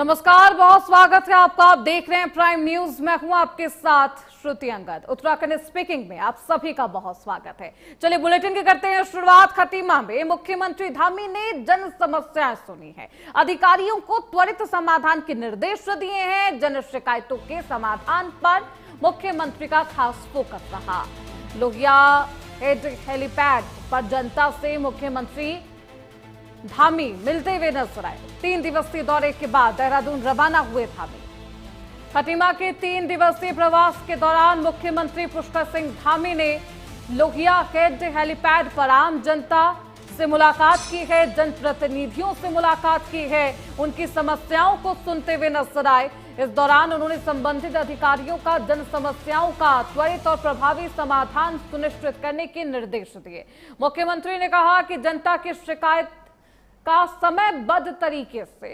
नमस्कार, बहुत स्वागत है आपका। आप देख रहे हैं प्राइम न्यूज। मैं हूं आपके साथ श्रुति अंगद। उत्तराखंड स्पीकिंग में आप सभी का बहुत स्वागत है। चलिए बुलेटिन की करते हैं शुरुआत। खटीमा में मुख्यमंत्री धामी ने जन समस्याएं सुनी है। अधिकारियों को त्वरित समाधान के निर्देश दिए हैं। जन शिकायतों के समाधान पर मुख्यमंत्री का खास फोकस रहा। लोहिया हेलीपैड पर जनता से मुख्यमंत्री धामी मिलते हुए नजर आए। 3 दिवसीय दौरे के बाद देहरादून रवाना हुए धामी। खटीमा के 3 दिवसीय प्रवास के दौरान मुख्यमंत्री पुष्कर सिंह धामी ने लोहिया हेड हेलीपैड पर आम जनता से मुलाकात की है, जनप्रतिनिधियों से मुलाकात की है, उनकी समस्याओं को सुनते हुए नजर आए। इस दौरान उन्होंने संबंधित अधिकारियों का जन समस्याओं का त्वरित और प्रभावी समाधान सुनिश्चित करने के निर्देश दिए। मुख्यमंत्री ने कहा कि जनता की शिकायत का समयबद्ध तरीके से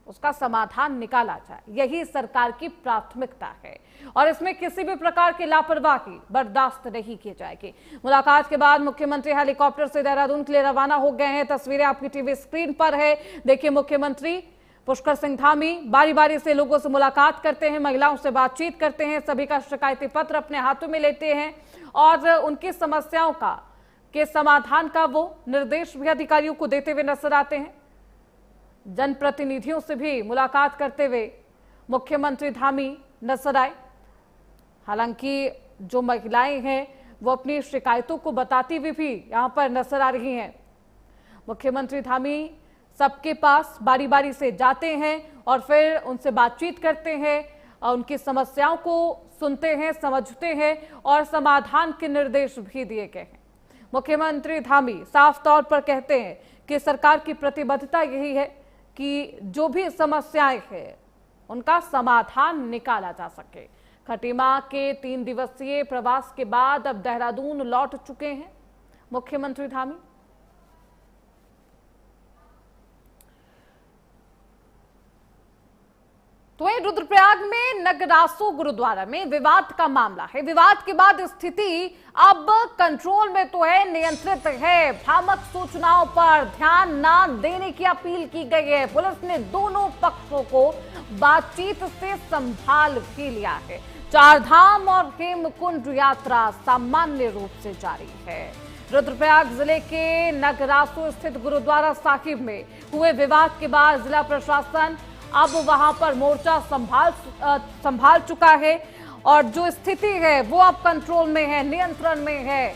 उसका समाधान निकाला जाए, यही सरकार की प्राथमिकता है और इसमें किसी भी प्रकार की लापरवाही बर्दाश्त नहीं की जाएगी। मुलाकात के बाद मुख्यमंत्री हेलीकॉप्टर से देहरादून के लिए रवाना हो गए हैं। तस्वीरें आपकी टीवी स्क्रीन पर है। देखिए, मुख्यमंत्री पुष्कर सिंह धामी बारी बारी से लोगों से मुलाकात करते हैं, महिलाओं से बातचीत करते हैं, सभी का शिकायती पत्र अपने हाथों में लेते हैं और उनकी समस्याओं के समाधान का वो निर्देश भी अधिकारियों को देते हुए नजर आते हैं। जनप्रतिनिधियों से भी मुलाकात करते हुए मुख्यमंत्री धामी नजर आए। हालांकि जो महिलाएं हैं वो अपनी शिकायतों को बताती हुई भी यहां पर नजर आ रही हैं। मुख्यमंत्री धामी सबके पास बारी बारी से जाते हैं और फिर उनसे बातचीत करते हैं और उनकी समस्याओं को सुनते हैं, समझते हैं और समाधान के निर्देश भी दिए गए हैं। मुख्यमंत्री धामी साफ तौर पर कहते हैं कि सरकार की प्रतिबद्धता यही है कि जो भी समस्याएं हैं उनका समाधान निकाला जा सके। खटीमा के 3 दिवसीय प्रवास के बाद अब देहरादून लौट चुके हैं मुख्यमंत्री धामी। तो वहीं रुद्रप्रयाग में नगरासू गुरुद्वारा में विवाद का मामला है। विवाद के बाद स्थिति अब कंट्रोल में तो है, नियंत्रित है। भ्रामक सूचनाओं पर ध्यान न देने की अपील की गई है। पुलिस ने दोनों पक्षों को बातचीत से संभाल भी लिया है। 4 धाम और हेमकुंड यात्रा सामान्य रूप से जारी है। रुद्रप्रयाग जिले के नगरासू स्थित गुरुद्वारा साहिब में हुए विवाद के बाद जिला प्रशासन अब वहां पर मोर्चा संभाल चुका है और जो स्थिति है वो अब कंट्रोल में है, नियंत्रण में है।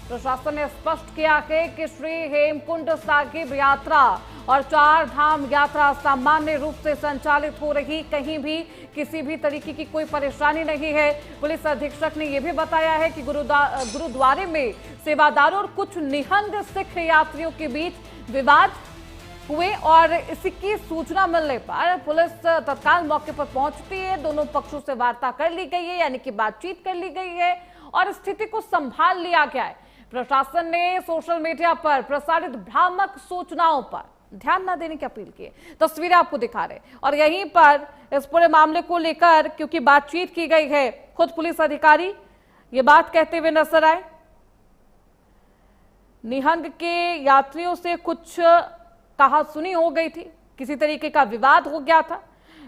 प्रशासन ने स्पष्ट किया है कि श्री हेमकुंड साहिब यात्रा और 4 धाम यात्रा सामान्य रूप से संचालित हो रही, कहीं भी किसी भी तरीके की कोई परेशानी नहीं है। पुलिस अधीक्षक ने यह भी बताया है कि गुरुद्वारे में सेवादारों और कुछ निहंग सिख यात्रियों के बीच विवाद हुए और इसकी सूचना मिलने पर पुलिस तत्काल मौके पर पहुंचती है। दोनों पक्षों से वार्ता कर ली गई है, यानी कि बातचीत कर ली गई है और स्थिति को संभाल लिया गया है। प्रशासन ने सोशल मीडिया पर प्रसारित भ्रामक सूचनाओं पर ध्यान न देने की अपील की है। तस्वीरें आपको दिखा रहे और यहीं पर इस पूरे मामले को लेकर क्योंकि बातचीत की गई है, खुद पुलिस अधिकारी ये बात कहते हुए नजर आए। निहंग के यात्रियों से कुछ कहा सुनी हो गई थी, किसी तरीके का विवाद हो गया था।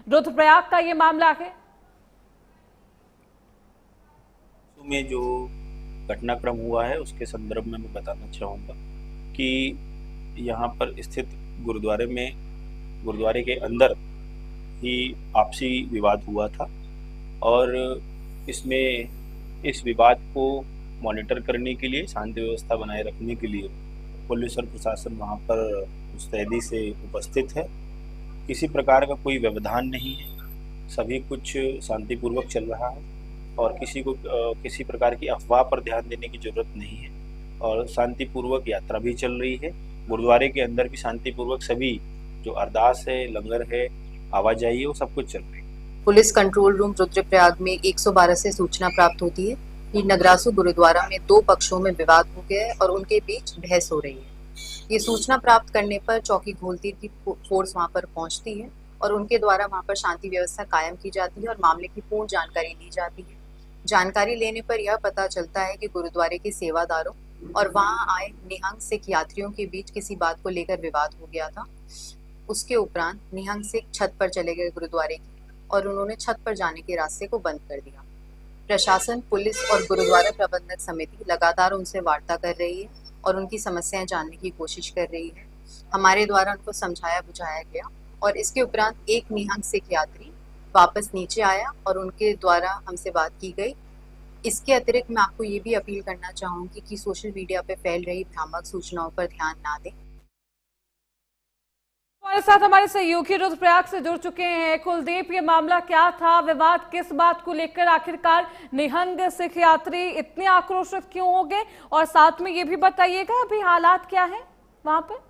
रुद्रप्रयाग का ये मामला है। में जो घटनाक्रम हुआ है उसके संदर्भ में मैं बताना चाहूँगा कि यहाँ पर स्थित गुरुद्वारे के अंदर ही आपसी विवाद हुआ था और इसमें इस विवाद को मॉनिटर करने के लिए, शांति व्यवस्था बनाए रखने के लिए पुलिस और प्रशासन वहाँ पर मुस्तैदी से उपस्थित है। किसी प्रकार का कोई व्यवधान नहीं है, सभी कुछ शांतिपूर्वक चल रहा है और किसी को किसी प्रकार की अफवाह पर ध्यान देने की जरूरत नहीं है और शांतिपूर्वक यात्रा भी चल रही है। गुरुद्वारे के अंदर भी शांतिपूर्वक सभी जो अरदास है, लंगर है, आवाजाही है, वो सब कुछ चल रही है। पुलिस कंट्रोल रूम रुद्रप्रयाग में 112 से सूचना प्राप्त होती है कि नगरासू गुरुद्वारा में 2 पक्षों में विवाद हो गया है और उनके बीच बहस हो रही है। ये सूचना प्राप्त करने पर चौकी घोलतीर की फोर्स वहां पर पहुंचती है और उनके द्वारा वहां पर शांति व्यवस्था कायम की जाती है और मामले की पूर्ण जानकारी ली जाती है। जानकारी लेने पर यह पता चलता है कि गुरुद्वारे के सेवादारों और वहां आए निहंग सिख यात्रियों के बीच किसी बात को लेकर विवाद हो गया था। उसके उपरांत निहंग सिख छत पर चले गए गुरुद्वारे की और उन्होंने छत पर जाने के रास्ते को बंद कर दिया। प्रशासन, पुलिस और गुरुद्वारा प्रबंधक समिति लगातार उनसे वार्ता कर रही है और उनकी समस्याएं जानने की कोशिश कर रही है। हमारे द्वारा उनको समझाया बुझाया गया और इसके उपरांत एक निहंग सिख यात्री वापस नीचे आया और उनके द्वारा हमसे बात की गई। इसके अतिरिक्त मैं आपको ये भी अपील करना चाहूंगी कि सोशल मीडिया पे फैल रही भ्रामक सूचनाओं पर ध्यान ना दें। हमारे साथ हमारे सहयोगी रुद्रप्रयाग से जुड़ चुके हैं। कुलदीप, ये मामला क्या था? विवाद किस बात को लेकर? आखिरकार निहंग सिख यात्री इतने आक्रोशित क्यों हो गए? और साथ में ये भी बताइएगा अभी हालात क्या है वहां पे?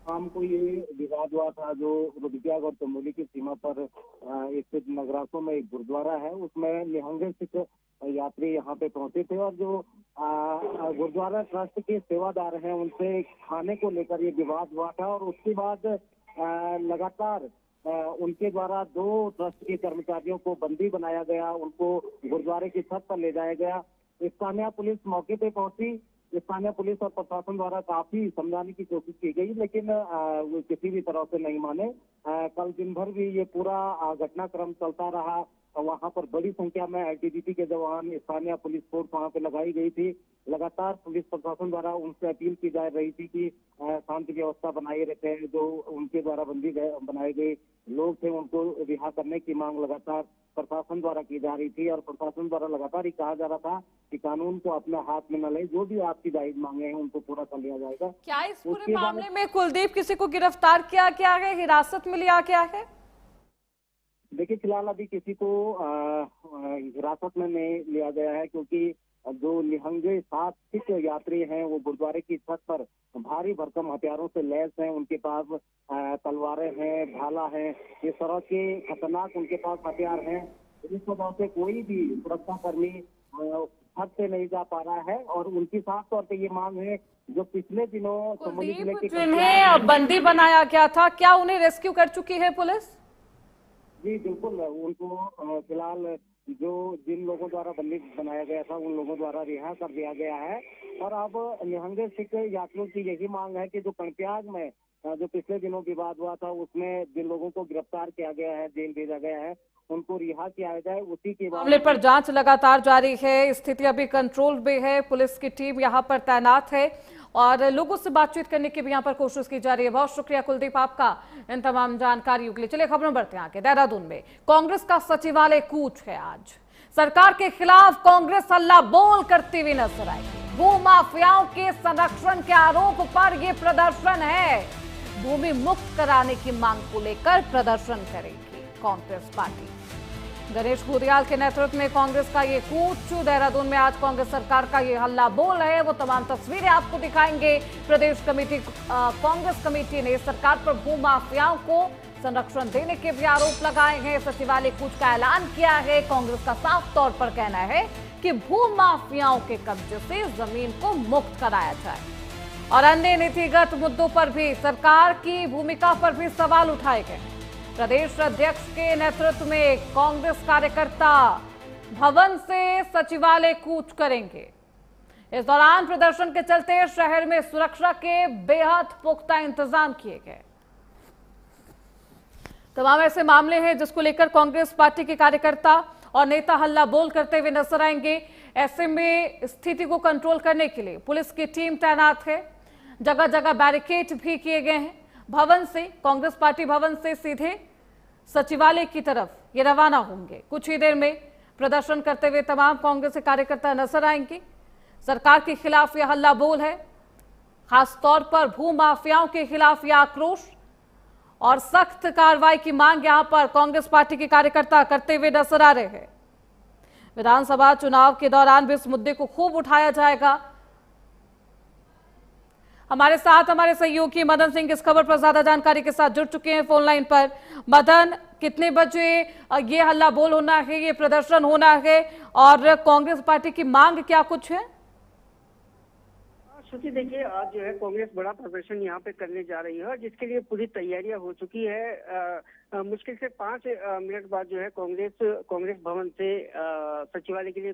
शाम को ये विवाद हुआ था जो रुद्रप्रयाग और चमोली की सीमा पर स्थित नगरासों में एक गुरुद्वारा है, उसमें निहंग सिख यात्री यहाँ पे पहुंचे थे और जो गुरुद्वारा ट्रस्ट के सेवादार हैं उनसे खाने को लेकर ये विवाद हुआ था और उसके बाद लगातार उनके द्वारा 2 ट्रस्ट के कर्मचारियों को बंदी बनाया गया, उनको गुरुद्वारे की छत पर ले जाया गया। स्थानीय पुलिस मौके पे पहुंची। स्थानीय पुलिस और प्रशासन द्वारा काफी समझाने की कोशिश की गई, लेकिन वो किसी भी तरह से नहीं माने। कल दिन भर भी ये पूरा घटनाक्रम चलता रहा। वहां पर बड़ी संख्या में आईटीबीपी के जवान, स्थानीय पुलिस फोर्स वहां पे लगाई गई थी। लगातार पुलिस प्रशासन द्वारा उनसे अपील की जा रही थी कि शांति व्यवस्था बनाए रखें। जो उनके द्वारा बंदी बनाए गए लोग थे उनको रिहा करने की मांग लगातार प्रशासन द्वारा की जा रही थी और प्रशासन द्वारा लगातार ही कहा जा रहा था कि कानून को अपने हाथ में न ले, जो भी आपकी जायज मांगे हैं उनको पूरा कर लिया जाएगा। क्या इस पूरे मामले में कुलदीप किसी को गिरफ्तार किया गया है, हिरासत में लिया गया है? देखिए, फिलहाल अभी किसी को हिरासत में नहीं लिया गया है, क्योंकि जो निहंग 7 सिख यात्री हैं वो गुरुद्वारे की छत पर भारी भरकम हथियारों से लैस हैं। उनके पास तलवारें हैं, भाला है, इस तरह के खतरनाक उनके पास हथियार हैं। इस वजह से कोई भी सुरक्षाकर्मी छत से नहीं जा पा रहा है और उनकी साफ तौर पे ये मांग है जो पिछले दिनों चमोली जिले के जिन्हें बंदी बनाया गया था, क्या उन्हें रेस्क्यू कर चुकी है पुलिस? जी बिल्कुल, उनको फिलहाल जो जिन लोगों द्वारा बंदी बनाया गया था उन लोगों द्वारा रिहा कर दिया गया है और अब निहंग सिख यात्रियों की यही मांग है कि जो कणप्याग में जो पिछले दिनों विवाद हुआ था उसमें जिन लोगों को गिरफ्तार किया गया है, जेल भेजा गया है, उनको रिहा किया जाए। उसी के मामले पर जांच लगातार जारी है, स्थिति अभी कंट्रोल में है, पुलिस की टीम यहां पर तैनात है और लोगों से बातचीत करने की भी यहाँ पर कोशिश की जा रही है। बहुत शुक्रिया कुलदीप आपका इन तमाम जानकारियों के लिए। चलिए खबरों बढ़ते हैं आगे। देहरादून में कांग्रेस का सचिवालय कूच है। आज सरकार के खिलाफ कांग्रेस हल्ला बोल करती हुई नजर आएगी। भू माफियाओं के संरक्षण के आरोप पर यह प्रदर्शन है। भूमि मुक्त कराने की मांग को लेकर प्रदर्शन करेगी कांग्रेस पार्टी। गणेश घोड़ियाल के नेतृत्व में कांग्रेस का ये कूच देहरादून में आज कांग्रेस सरकार का ये हल्ला बोल है। वो तमाम तस्वीरें आपको दिखाएंगे। प्रदेश कमेटी कांग्रेस कमेटी ने सरकार पर भू माफियाओं को संरक्षण देने के भी आरोप लगाए हैं। सचिवालय कूच का ऐलान किया है। कांग्रेस का साफ तौर पर कहना है कि भू माफियाओं के कब्जे से जमीन को मुक्त कराया जाए और अन्य नीतिगत मुद्दों पर भी सरकार की भूमिका पर भी सवाल उठाए गए। प्रदेश अध्यक्ष के नेतृत्व में कांग्रेस कार्यकर्ता भवन से सचिवालय कूच करेंगे। इस दौरान प्रदर्शन के चलते शहर में सुरक्षा के बेहद पुख्ता इंतजाम किए गए। तमाम ऐसे मामले हैं जिसको लेकर कांग्रेस पार्टी के कार्यकर्ता और नेता हल्ला बोल करते हुए नजर आएंगे। ऐसे में स्थिति को कंट्रोल करने के लिए पुलिस की टीम तैनात है। जगह जगह बैरिकेड भी किए गए हैं। भवन से, कांग्रेस पार्टी भवन से सीधे सचिवालय की तरफ ये रवाना होंगे। कुछ ही देर में प्रदर्शन करते हुए तमाम कांग्रेस के कार्यकर्ता नजर आएंगे। सरकार के खिलाफ यह हल्ला बोल है, खासतौर पर भू माफियाओं के खिलाफ यह आक्रोश और सख्त कार्रवाई की मांग यहां पर कांग्रेस पार्टी के कार्यकर्ता करते हुए नजर आ रहे हैं। विधानसभा चुनाव के दौरान भी इस मुद्दे को खूब उठाया जाएगा। हमारे साथ हमारे सहयोगी मदन सिंह इस खबर पर ज्यादा जानकारी के साथ जुड़ चुके हैं फोन लाइन पर। मदन, कितने बजे ये हल्ला बोल होना है, ये प्रदर्शन होना है और कांग्रेस पार्टी की मांग क्या कुछ है? श्रुति, देखिए आज जो है कांग्रेस बड़ा प्रदर्शन यहाँ पे करने जा रही है जिसके लिए पूरी तैयारियां हो चुकी है। मुश्किल से 5 मिनट बाद जो है कांग्रेस भवन से सचिवालय के लिए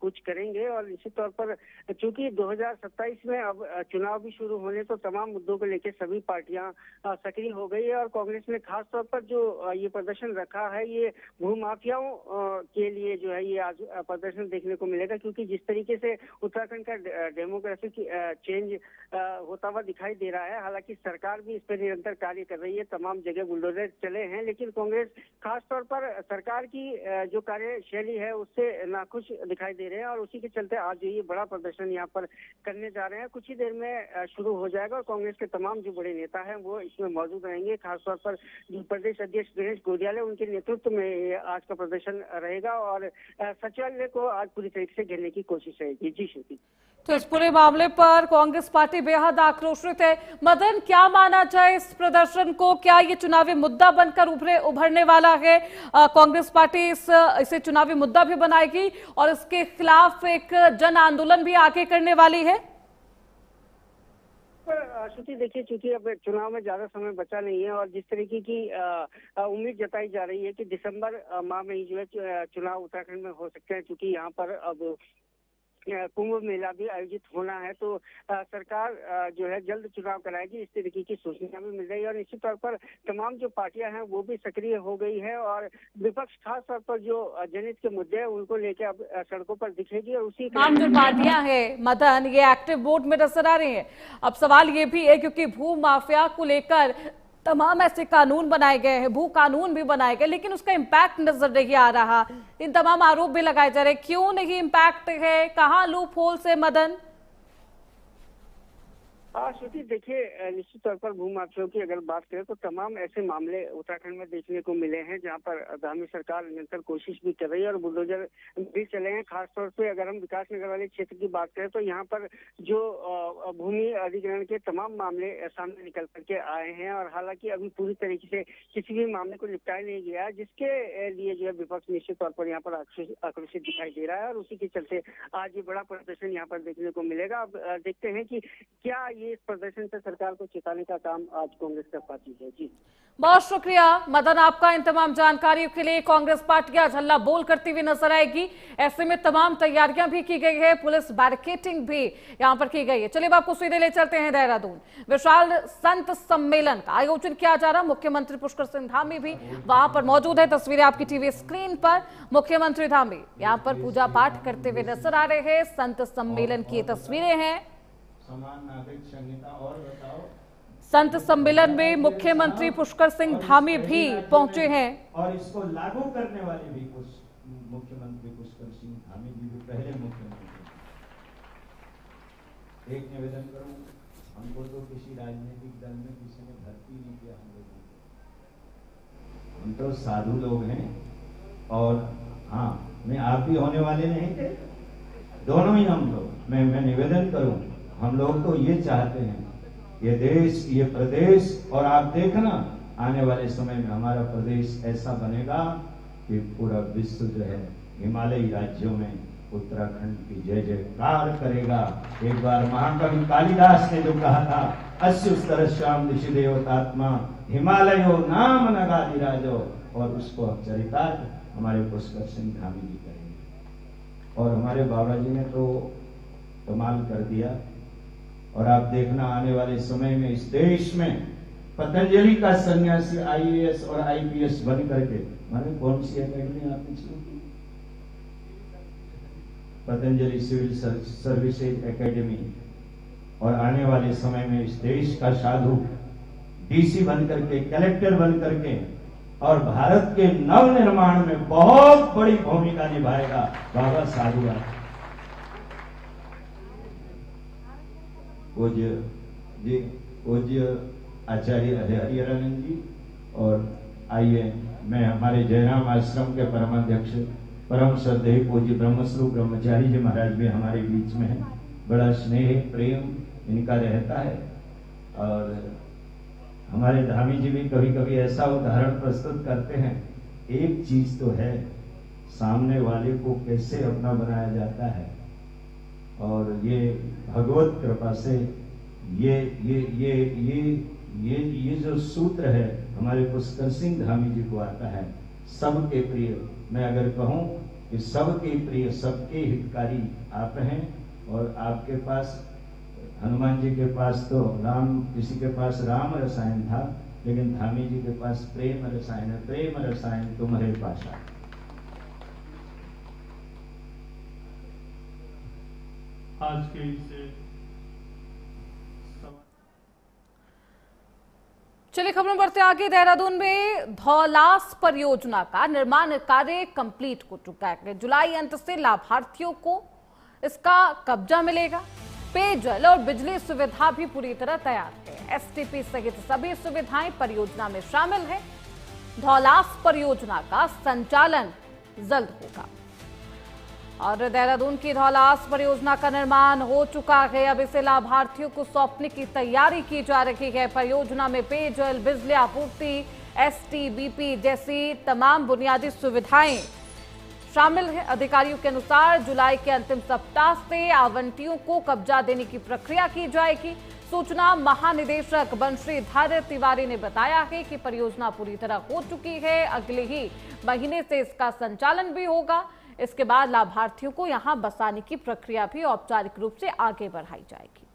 कूच करेंगे। और निश्चित तौर पर चूंकि 2027 में अब चुनाव भी शुरू होने, तो तमाम मुद्दों को लेकर सभी पार्टियां सक्रिय हो गई है। और कांग्रेस ने खास तौर पर जो ये प्रदर्शन रखा है, ये भूमाफियाओं के लिए जो है ये आज प्रदर्शन देखने को मिलेगा, क्योंकि जिस तरीके से उत्तराखंड का डेमोक्रेसी चेंज होता हुआ दिखाई दे रहा है। हालांकि सरकार भी इस पर निरंतर कार्य कर रही है, तमाम जगह बुलडोजर चले हैं, लेकिन कांग्रेस खास तौर पर सरकार की जो कार्यशैली है उससे नाखुश दिखाई दे रहे हैं। और उसी के चलते आज ये बड़ा प्रदर्शन यहाँ पर करने जा रहे हैं। कुछ ही देर में शुरू हो जाएगा और कांग्रेस के तमाम जो बड़े नेता हैं वो इसमें मौजूद रहेंगे। खासतौर पर जो प्रदेश अध्यक्ष गणेश गोदियाले, उनके नेतृत्व में आज का प्रदर्शन रहेगा और सचिवालय को आज पूरी तरीके से घेरने की कोशिश रहेगी। जी श्रुति। तो इस पूरे मामले पर कांग्रेस पार्टी बेहद आक्रोशित है। मदन, क्या माना जाए इस प्रदर्शन को? क्या ये चुनावी मुद्दा बनकर उभरने वाला है? कांग्रेस पार्टी इसे चुनावी मुद्दा भी बनाएगी और इसके खिलाफ एक जन आंदोलन भी आगे करने वाली है। श्रुति, देखिए, चूंकि अब चुनाव में ज्यादा समय बचा नहीं है और जिस तरीके की उम्मीद जताई जा रही है कि दिसंबर माह में ही जो है चुनाव उत्तराखंड में हो सकते हैं, क्योंकि यहाँ पर अब कुंभ मेला भी आयोजित होना है, तो सरकार जो है जल्द चुनाव कराएगी, इस तरीके की सूचना भी मिल रही है। और निश्चित तौर पर तमाम जो पार्टियां हैं वो भी सक्रिय हो गई है और विपक्ष खास तौर पर जो जनहित के मुद्दे हैं उनको लेकर अब सड़कों पर दिखेगी। और उसी तमाम जो पार्टियां हैं मदन, ये एक्टिव मोड में नजर आ रही हैं। अब सवाल ये भी है, क्योंकि भू माफिया को लेकर तमाम ऐसे कानून बनाए गए हैं, भू कानून भी बनाए गए, लेकिन उसका इम्पैक्ट नजर नहीं आ रहा। इन तमाम आरोप भी लगाए जा रहे हैं, क्यों नहीं इम्पैक्ट है? कहाँ लूप होल्स है मदन? श्रुति, देखिए, निश्चित तौर पर भूमाफियाओं की अगर बात करें तो तमाम ऐसे मामले उत्तराखंड में देखने को मिले हैं जहां पर धामी सरकार निरंतर कोशिश भी कर रही है और बुलडोजर भी चले हैं। खासतौर पे अगर हम विकास नगर वाले क्षेत्र की बात करें तो यहाँ पर जो भूमि अधिग्रहण के तमाम मामले सामने निकल करके आए हैं और हालांकि अभी पूरी तरीके से किसी भी मामले को निपटाया नहीं गया है, जिसके लिए जो है विपक्ष निश्चित तौर पर यहाँ पर आक्रोशित दिखाई दे रहा है। और उसी के चलते आज ये बड़ा प्रदर्शन यहाँ पर देखने को मिलेगा। अब देखते हैं कि क्या इस प्रदर्शन से सरकार को चेताने का काम आज कांग्रेस कर पाती है। जी, बहुत शुक्रिया मदन आपका इन तमाम जानकारियों के लिए। कांग्रेस पार्टी आज हल्ला बोल करती हुई नजर आएगी। ऐसे में तमाम तैयारियां भी की गई है, पुलिस बैरिकेडिंग भी यहां पर की गई है। चलिए आपको सीधे ले चलते हैं देहरादून। विशाल संत सम्मेलन का आयोजन किया जा रहा। मुख्यमंत्री पुष्कर सिंह धामी भी वहां पर मौजूद है। तस्वीरें आपकी टीवी स्क्रीन पर। मुख्यमंत्री धामी यहां पर पूजा पाठ करते हुए नजर आ रहे हैं। संत सम्मेलन की तस्वीरें हैं। समान नागरिक संहिता और बताओ। संत सम्मेलन में मुख्यमंत्री पुष्कर सिंह धामी भी पहुंचे हैं और इसको लागू करने वाले भी मुख्यमंत्री पुष्कर सिंह धामी जी भी पहले मुख्यमंत्री। एक निवेदन करूं, हमको तो किसी राजनीतिक दल में किसी ने भर्ती नहीं किया। हम तो साधु लोग हैं और हाँ, मैं आप भी होने वाले नहीं थे, दोनों ही हम लोग। मैं निवेदन करूं, हम लोग तो ये चाहते हैं ये देश, ये प्रदेश, और आप देखना आने वाले समय में हमारा प्रदेश ऐसा बनेगा कि पूरा विश्व जो है हिमालयी राज्यों में उत्तराखंड की जय जयकार करेगा। एक बार महाकवि कालिदास ने जो कहा था, अश्युस्तरश्याम ऋषि देवतात्मा हिमालयो नाम नगाधिराजो, और उसको चरितार्थ हमारे पुष्कर सिंह धामी जी करेंगे। और हमारे बाबा जी ने तो कमाल कर दिया। और आप देखना आने वाले समय में इस देश में पतंजलि का सन्यासी IAS और IPS बन करके, माने कौन सी एकेडमी आपने शुरू की? Patanjali civil services academy. और आने वाले समय में इस देश का साधु DC बन करके, कलेक्टर बन करके, और भारत के नव निर्माण में बहुत बड़ी भूमिका निभाएगा बाबा साधुराम। पूज्य आचार्य हरिहरानंद जी, और आइए मैं हमारे जयराम आश्रम के परमाध्यक्ष परम श्रद्धेय पूज्य ब्रह्मस्वरूप ब्रह्मचारी जी महाराज भी हमारे बीच में है। बड़ा स्नेह प्रेम इनका रहता है। और हमारे धामी जी भी कभी कभी ऐसा उदाहरण प्रस्तुत करते हैं, एक चीज तो है, सामने वाले को कैसे अपना बनाया जाता है। और ये भगवत कृपा से ये ये जो सूत्र है हमारे पुष्कर सिंह धामी जी को आता है, सबके प्रिय। मैं अगर कहूं कि सबके प्रिय, सबके हितकारी आप हैं, और आपके पास हनुमान जी के पास तो राम, किसी के पास राम रसायन था, लेकिन धामी जी के पास प्रेम रसायन है। प्रेम रसायन तुम्हारे पासा। आज के इस चलिए खबरों बढ़ते आगे। देहरादून में धौलास परियोजना का निर्माण कार्य कंप्लीट हो चुका है। जुलाई अंत से लाभार्थियों को इसका कब्जा मिलेगा। पेयजल और बिजली सुविधा भी पूरी तरह तैयार है। एसटीपी सहित सभी सुविधाएं परियोजना में शामिल है। धौलास परियोजना का संचालन जल्द होगा और देहरादून की धौलास परियोजना का निर्माण हो चुका है। अब इसे लाभार्थियों को सौंपने की तैयारी की जा रही है। परियोजना में पेयजल, बिजली आपूर्ति, एसटीबीपी जैसी तमाम बुनियादी सुविधाएं शामिल है। अधिकारियों के अनुसार जुलाई के अंतिम सप्ताह से आवंटियों को कब्जा देने की प्रक्रिया की जाएगी। सूचना महानिदेशक बंशीधर तिवारी ने बताया है कि परियोजना पूरी तरह हो चुकी है। अगले ही महीने से इसका संचालन भी होगा। इसके बाद लाभार्थियों को यहां बसाने की प्रक्रिया भी औपचारिक रूप से आगे बढ़ाई जाएगी।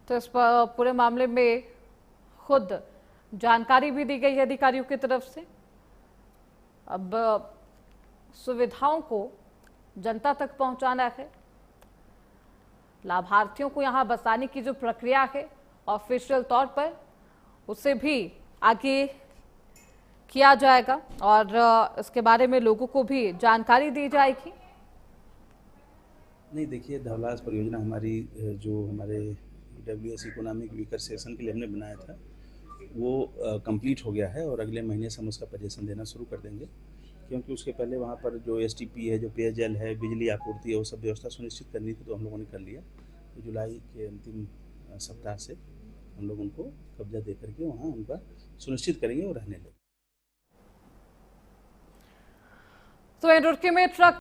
तो इस पूरे मामले में खुद जानकारी भी दी गई है अधिकारियों की तरफ से। अब सुविधाओं को जनता तक पहुंचाना है। लाभार्थियों को यहां बसाने की जो प्रक्रिया है ऑफिशियल तौर पर, उसे भी आगे किया जाएगा और इसके बारे में लोगों को भी जानकारी दी जाएगी। नहीं, देखिए, धौलास परियोजना हमारी जो हमारे EWS इकोनॉमिक वीकर सेक्शन के लिए हमने बनाया था वो कंप्लीट हो गया है और अगले महीने से हम उसका पजेशन देना शुरू कर देंगे, क्योंकि उसके पहले वहाँ पर जो STP है, जो पेयजल है, बिजली आपूर्ति है, वो सब व्यवस्था सुनिश्चित करनी थी, तो हम लोगों ने कर लिया। तो जुलाई के अंतिम सप्ताह से हम लोग उनको कब्जा दे करके वहाँ उनका सुनिश्चित करेंगे और रहने लगेंगे। तो रुड़की में ट्रक